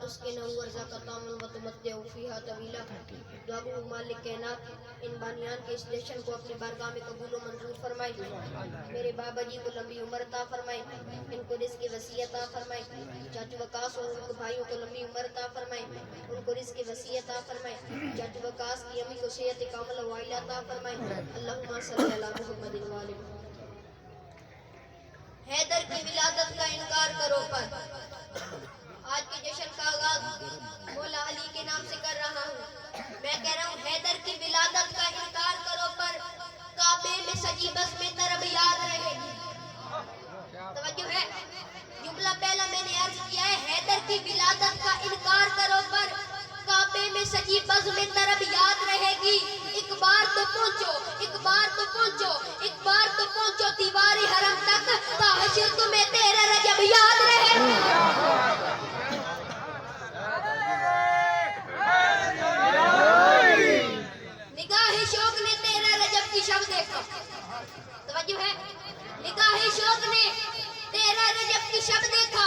تسكنه ورزقك طعما وتمتعه فيها طويلا. دعو مالک کائنات ان بانیان کے اس جشن کو اپنی بارگاہ میں قبول و منظور فرمائے. میرے بابا جی کو لمبی عمر عطا فرمائے, ان کو رزق وسیع عطا فرمائے. چاچو وقاص اور ان کے بھائیوں کو لمبی عمر عطا فرمائے, ان کو رزق وسیع عطا فرمائے. چاچو وقاص کی امی کو صحت کامل و عائلہ عطا فرمائے. اللہم صلی علی محمد و آل محمد. حیدر کی ولادت کا انکار کرو پر آج کے جشن کا آغاز مولا علی کے نام سے کر رہا ہوں. میں کہہ رہا ہوں حیدر کی ولادت کا انکار کرو پر کعبے میں سجی بس میں طرب یاد رہے گی. توجہ ہے, جملہ پہلا میں نے عرض کیا ہے حیدر کی ولادت کا انکار کرو پر کعبے میں سجی بز میں طرب یاد رہے گی. ایک بار تو پہنچو, ایک بار تو پہنچو, ایک بار تو پہنچو دیوار حرم تک, تا حشر تمہیں تیرا رجب یاد رہے گی. نگاہ شوق نے تیرا رجب کی شب دیکھا. توجہ ہے, نگاہ شوق نے تیرا رجب کی شب دیکھا.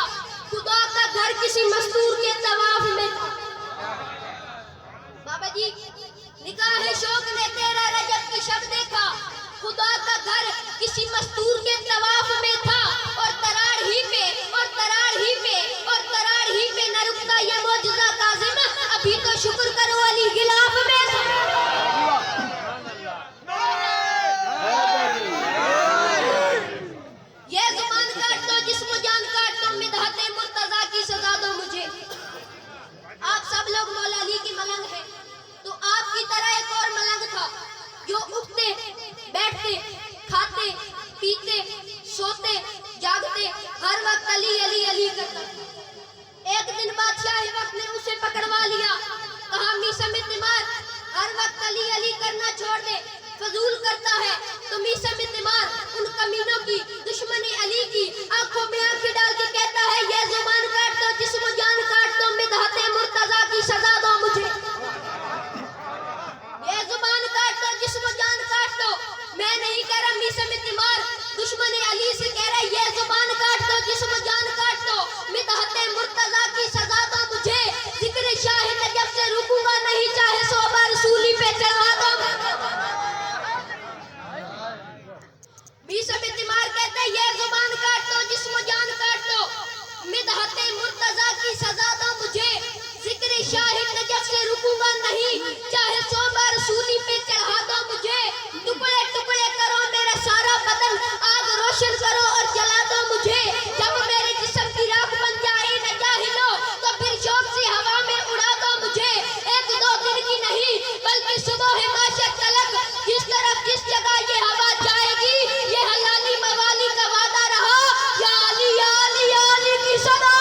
خدا کا گھر کسی مستور کے طواف میں تھا. بابا جی, نگاہ شوق نے تیرا رجب کی شب دیکھا. خدا کا گھر کسی مستور کے طواف میں تھا. اور تراڑ ہی پہ, اور تراڑ ہی پہ, اور تراڑ ہی پہ نہ رکتا یہ معجزہ کاظم, ابھی تو شکر کرو علی غلاف میں تھا. یہ زبان کاٹ دو, جسم و جان کاٹ دو, مدحت مرتضیٰ کی سزا دو مجھے. آپ سب لوگ مولا علی کی ملنگ ہیں, تو آپ کی طرح ایک اور ملنگ تھا جو اٹھتے, بیٹھتے, کھاتے, پیتے, سوتے, جاگتے, ہر وقت علی علی علی کرتا. ایک دن بادشاہ وقت نے اسے پکڑوا لیا, کہا میسم تیمار ہر وقت علی علی کرنا چھوڑ دے, فضول کرتا ہے. تو میسم تیمار ان کمینوں کی, دشمن علی کی آنکھوں میں آنکھیں ڈال کے کہتا ہے یہ زبان کاٹ دو, جسم و جان کاٹ دو, مدحت مرتضیٰ کی سزا دو مجھے. یہ زبان کاٹ دو, جسم و جان کاٹ دو. میں نہیں کہہ رہا میسم تیمار دشمن علی سے کہہ رہا یہ زبان کاٹ دو, جسم و جان کاٹ دو, مدحت مرتضیٰ کی سزا دو مجھے. ذکر شاہ نجف سے رکوں گا نہیں, چاہے 100 بار سولی پہ چڑھا دو. میسم تیمار کہتے ہیں یہ زبان کاٹ دو, جسم و جان کاٹ دو, مدحت مرتضیٰ کی سزا دو مجھے. ذکر شاہ نجف سے رکوں گا نہیں, چاہے 100 بار سولی پہ چڑھا دو مجھے. ٹکڑے ٹکڑے کرو میرا سارا بدن, آگ روشن کرو اور جلا دو مجھے. جب میرے جسم کی راکھ بن جائے نہ جاہلو, تو پھر شوق سے ہوا میں اڑا دو مجھے. ایک دو دن کی نہیں بلکہ صبح معاشر تلک, جس طرف جس جگہ یہ ہوا جائے گی, یہ حلالی موالی کا وعدہ رہا. یا علی یا علی یا علی کی صدا.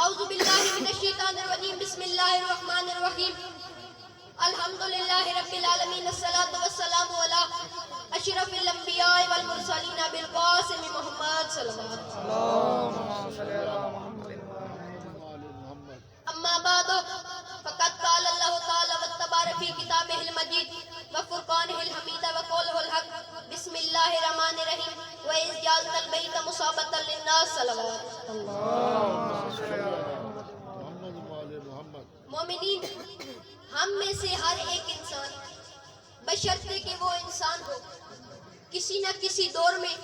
اعوذ باللہ من الشیطان الرجیم, بسم اللہ الرحمن الرحیم. الحمدللہ رب العالمین, الصلاۃ والسلام علی اشرف الانبیاء والمرسلین بالقاسم محمد صلی اللہ علیہ وسلم. اما بعد فقد قال اللہ تعالی والتبارک فی کتابہ المجید وفرقانہ الحمید وقولہ الحق. بسم اللہ الرحمن الرحیم. وَإِذْ جَعَلْنَا الْبَيْتَ مُثَابَةً لِلنَّاسِ صلوات. مومنین, ہم میں سے ہر ایک انسان بشرطے کہ وہ انسان ہو, کسی نہ کسی دور میں,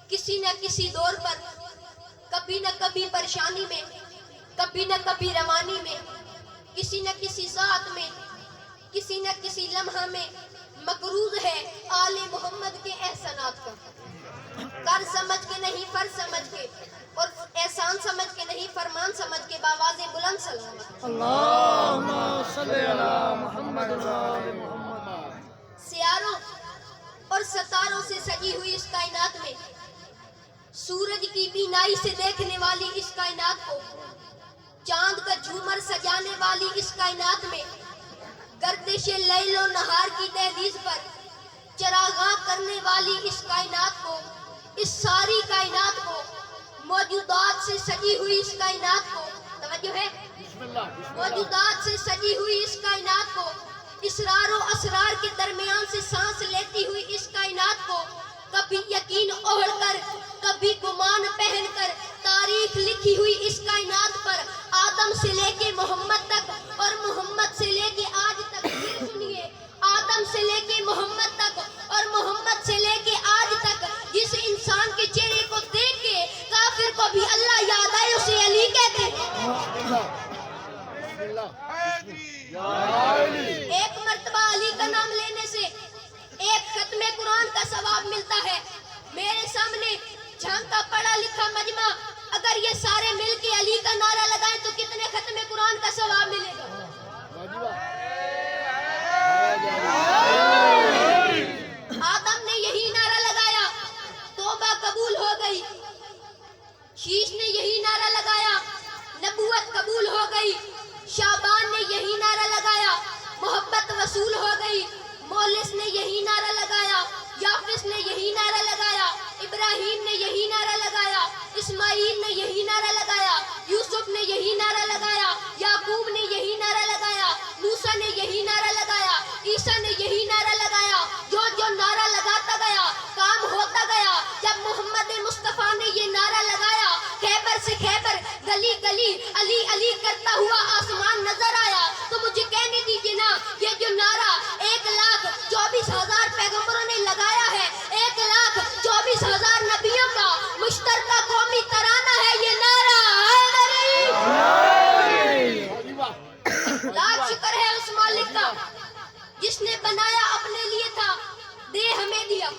کسی نہ کسی دور پر, کبھی نہ کبھی پریشانی میں, کبھی نہ کبھی روانی میں, کسی نہ کسی ساعت میں, کسی نہ کسی لمحہ میں مقروض ہے آل محمد کے احسانات کا. کر سمجھ کے نہیں فرض سمجھ کے, اور احسان سمجھ کے نہیں فرمان سمجھ کے, باواز بلند سلامت. اللہم صلی علی محمد و آل محمد. سیاروں اور ستاروں سے سجی ہوئی اس کائنات میں, سورج کی بینائی سے دیکھنے والی اس کائنات کو, چاند کا جھومر سجانے والی اس کائنات میں, گردش لیل و نہار کی دہلیز پر چراغاں کرنے والی اس کائنات کو, اس ساری کائنات کو, موجودات سے سجی ہوئی اس کائنات کو, توجہ ہے, موجودات سے سجی ہوئی اس کائنات کو, اسرار و اسرار کے درمیان سے سانس لیتی ہوئی اس کائنات کو, کبھی یقین اوڑھ کر भी गुमान पहन कर तारीख लिखी हुई इस कायनात पर, आदम से लेके मोहम्मद तक और मोहम्मद से लेके आज तक। फिर सुनिए, आदम से लेके मोहम्मद तक और मोहम्मद से लेके आज तक जिस इंसान के चेहरे को देख के काफिर को भी अल्लाह याद आए उसे अली कहते हैं। एक मर्तबा अली का नाम लेने से एक खत्मे कुरान का सवाब मिलता है। मेरे सामने झांका पढ़ा लिखा मजमा, अगर ये सारे मिलके अली का नारा लगाएं तो कितने खत्मे कुरान का सवाब मिलेगा? आदम ने यही नारा लगाया, तौबा कबूल हो गई। शीश ने यही नारा लगाया, नबूवत कबूल हो गई। शाबान ने यही नारा लगाया, मोहब्बत वसूल हो गई। मौलिस ने यही नारा लगाया, याफिस ने यही नारा लगाया, इब्राहिम ने यही नारा लगाया, इस्माइल ने यही नारा लगाया, यूसुफ ने यही नारा लगाया, याकूब ने यही नारा लगाया, मूसा ने यही नारा लगाया, ईसा ने यही नारा लगाया। जो जो नारा लगाता गया काम होता गया। जब मोहम्मद मुस्तफा ने ये नारा लगाया, खैबर से खैबर गली गली अली अली करता हुआ आसमान नजर आया। तो मुझे कहने दीजिए ना, ये जो नारा 1,24,000 पैगंबरों ने लगाया है, 1,24,000 नबियों का मुश्तरका कौमी तराना है ये नारा लाख शुक्र है उस मालिक का जिसने बनाया अपने लिए था, दे हमें दिया।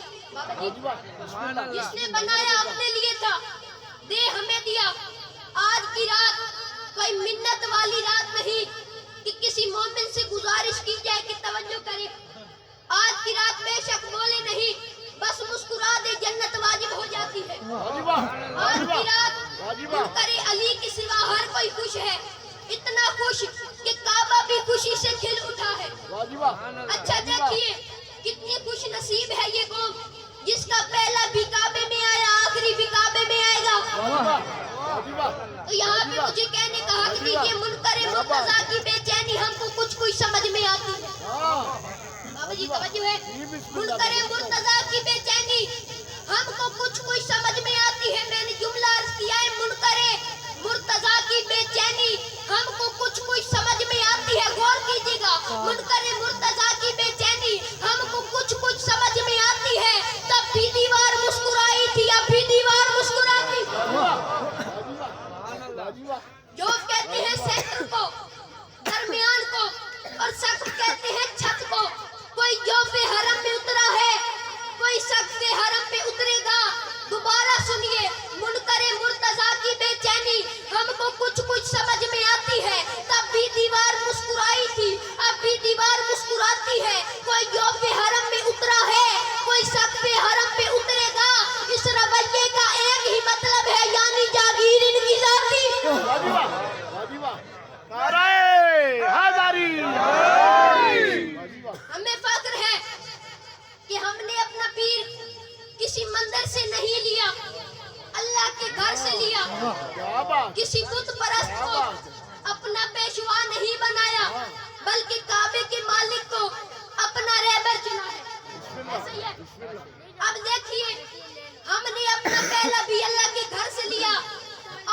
जिसने बनाया अपने लिए था, दे हमें दिया। आज की रात कोई मिन्नत वाली रात नहीं कि किसी मोमिन से गुजारिश की जाए कि तवज्जो करे। आज की रात बेशक बोले नहीं, बस मुस्कुरा दे, जन्नत वाजिब हो जाती है। आज की रात करे अली के सिवा हर कोई खुश है, इतना खुश कि काबा भी खुशी से खिल उठा है। अच्छा देखिए कितनी खुश नसीब है ये कौम जिसका पहला भी काबे में आया, आखिरी भी काबे में आएगा। तो यहाँ पे मुझे कहने का हक दीजिए, मुनकरे मुर्तजा की बेचैनी हमको कुछ कुछ समझ में आती है। बाबा जी तवज्जो है, मुनकरे मुर्तजा की बेचैनी हमको कुछ कुछ समझ में आती है। मैंने जुमला अर्ज किया है, मुनकरे मुर्तजा की बेचैनी हमको कुछ कुछ समझ में आती है। गौर कीजिएगा, मुनकरे मुर्तजा की बेचैनी हमको कुछ कुछ समझ में आती है। तब भी दीवार मुस्कुराई थी, अब भी दीवार मुस्कुराती। जो कहते हैं सेंटर को, दरमियान को और सख्त कहते हैं छत को। कोई जोफे हरम में उतरा है, कोई सख्त हरम पे उतरेगा। दोबारा सुनिए, मुनकरे मुर्तजा की बेचैनी हमको कुछ कुछ समझ में आती है। तब भी दीवार मुस्कुराई थी, अब भी दीवार मुस्कुराती है। कोई जोफे हरम में उतरा है, कोई सख्त हरम पे उतरेगा। इस रवैये का एक ही मतलब है, यानी जागीर इनकी जाती। हमें फख्र है कि हमने अपना पीर किसी मंदिर से नहीं लिया, अल्लाह के घर से लिया। किसी बुत परस्त को अपना पेशवा नहीं बनाया, बल्कि काबे के मालिक को अपना रहबर चुना है। ऐसा ही है। अब देखिए, हमने अपना पहला भी अल्लाह के घर से लिया,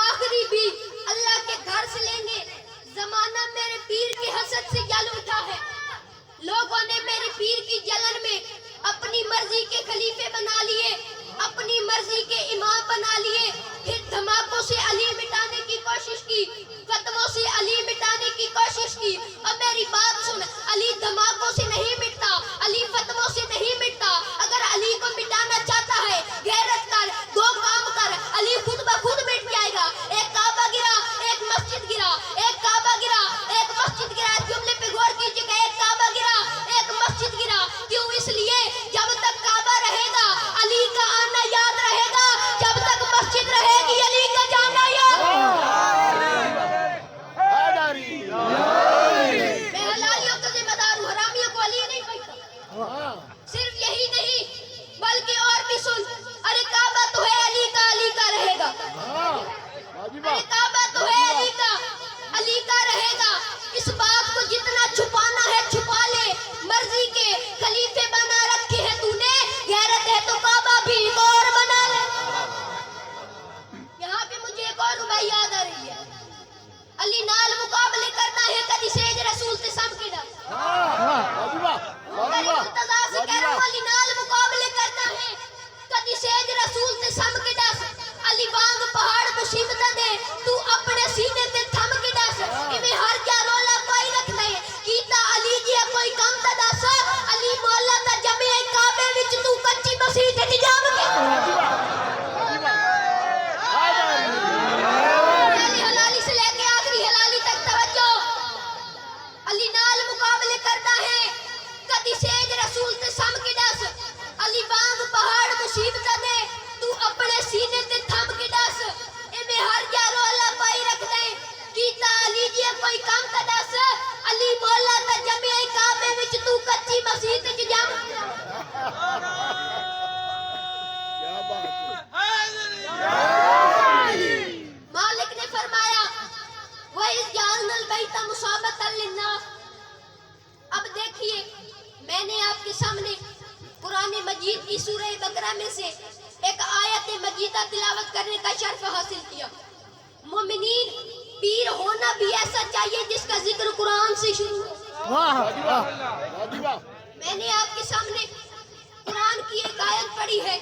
आखिरी भी अल्लाह के घर से लेंगे। जमाना मेरे पीर की हसद से जल उठा है। लोगों ने मेरे पीर की जलन में अपनी मर्जी के खलीफे बना लिए, अपनी मर्जी के इमाम बना लिए। फिर धमाकों से अली मिटाने की कोशिश की, फतवों से अली मिटाने की कोशिश की। और मेरी बात सुन, अली धमाकों से नहीं मिटता, अली फतवों से नहीं मिटता। अगर अली को मिटाना चाहता है, गैरत कर, दो काम कर, अली खुद ब खुद मिट जाएगा। एक काबा गिरा, एक मस्जिद गिरा, एक काबा गिरा, एक मस्जिद गिरा। इस जुमले पे गौर कीजिएगा, एक काबा गिरा, एक मस्जिद गिरा। क्यों? इसलिए जब तक काबा रहेगा अली का आना याद रहेगा, जब तक मस्जिद रहेगी अली का जाना याद। मैं हलालियों का जिम्मेदार हूँ, हरामियों को अली नहीं कहता। सिर्फ यही नहीं बल्कि और भी मुसीबत दे तू अपने सीने ते थम के दस इवें हर क्या रोला पाई रखना है कीता अली जी कोई काम ता दस अली मौला दा जमे काबे विच तू कच्ची मसीत च जाम के पहली हलाली से लेके आखिरी हलाली तक तवज्जो अली नाल मुकाबले करता है कदी सेज रसूल ते सम के दस अली वांग पहाड़ मुसीबत दे तू अपने सीने ते थम के दस एमे हर क्या रोला पाई रख दे कीता अली जी कोई काम ता दस अली मौला दा जमे काबे विच तू कच्ची मसीत च जाम क्या बात है मालिक ने फरमाया वही जानल बैता मुसाबतन लिन्नास। अब देखिए मैंने आपके सामने कुरान मजीद की सूरह बकरा में से एक आयत मजीदा तिलावत करने का शर्फ हासिल किया। मोमिनीन पीर होना भी ऐसा चाहिए जिसका जिक्र कुरान से शुरू हो। वाह वाह मैंने आपके सामने कुरान की एक आयत पढ़ी है